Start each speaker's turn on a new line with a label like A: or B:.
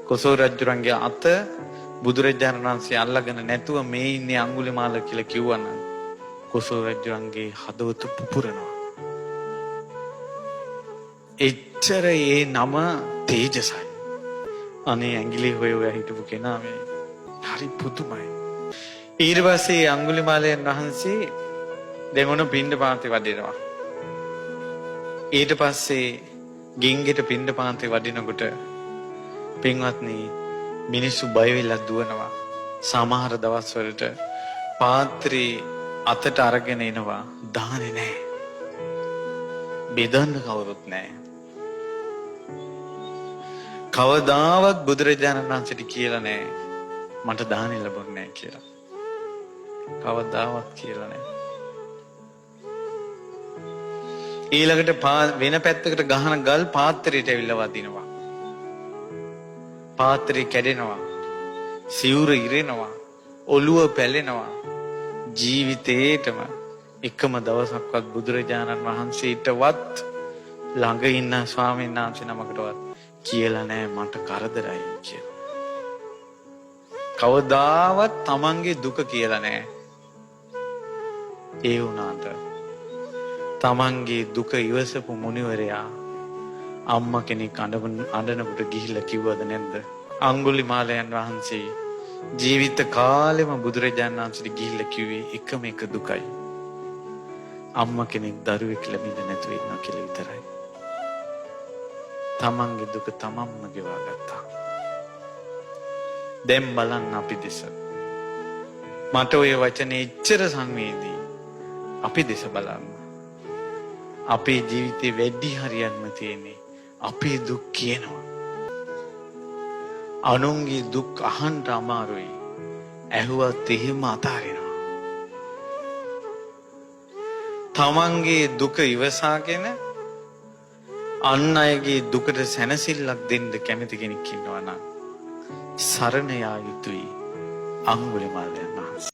A: කොසල් රජුරන්ගේ අත බුදුරජාණන් වහන්සේ අල්ලගෙන නැතුව මේ ඉන්නේ අඟුලිමාල කියලා කිව්වනම් කොසල් රජුරන්ගේ හදවත පුපුරනවා. එච්චර ඒ නම තේජසයි. අනේ ඇඟිලි හොය හොය හිටපු කෙනා මේ හරි පුදුමයි. ඊට පස්සේ අඟුලිමාලයන් වහන්සේ දෙගොන පිණ්ඩපාතේ වඩිනවා. ඊට පස්සේ ගින්ගෙට පිණ්ඩපාතේ වඩිනකොට පින්වත්නි මිනිස්සු බය වෙලා දුවනවා. සමහර දවස්වලට පාත්‍රී අතට අරගෙන එනවා දාන්නේ නැහැ. බෙදන්න කවුරුත් නැහැ. කවදාවත් බුදුරජාණන් වහන්සේට කියලා නැහැ මට දාන්නේ ලැබුණේ නැහැ කියලා. කවදාවත් කියලා නැහැ. ඊළඟට වෙන පැත්තකට ගහන ගල් පාත්‍රයට ඇවිල්ලා වදිනවා. පාත්‍රේ කැඩෙනවා. සිවුර ඉරෙනවා. ඔළුව පැලෙනවා. ජීවිතේටම එකම දවසක්වත් බුදුරජාණන් වහන්සේටවත් ළඟ ඉන්න ස්වාමීන් වහන්සේ නමකටවත් කියලා නෑ මට කරදරයි කියලා. කවදාවත් තමන්ගේ දුක කියලා නෑ. ඒ වුණාට තමන්ගේ දුක ඉවසපු මුනිවරයා අම්මා කෙනෙක් අඬනකොට ගිහිල්ලා කිව්වද නැද්ද? අඟුලිමාලයන් වහන්සේ ජීවිත කාලෙම බුදුරජාණන් වහන්සේට ගිහිල්ලා කිව්වේ එකම එක දුකයි. අම්මා කෙනෙක් දරුවෙක් ලැබෙන්න නැතුව ඉන්නවා කියලා විතරයි. තමන්ගේ දුක තමන්ම ගෙවා ගත්තා. දැන් බලන්න අපි දෙස. මට ඔය වචනේ එච්චර සංවේදී. අපි දෙස බලන්න. අපේ ජීවිතේ වැඩි හරියක්ම තියෙන්නේ අපේ දුක් කියනවා. අනුන්ගේ දුක් අහන්න අමාරුයි. ඇහුවත් එහෙම අතාරිනවා. තමන්ගේ දුක ඉවසාගෙන අන් අයගේ දුකට සැනසෙල්ලක් දෙන්න කැමති කෙනෙක් ඉන්නවා නම් සරණ යා යුතුයි අඟුලිමාලයන් වහන්සේ.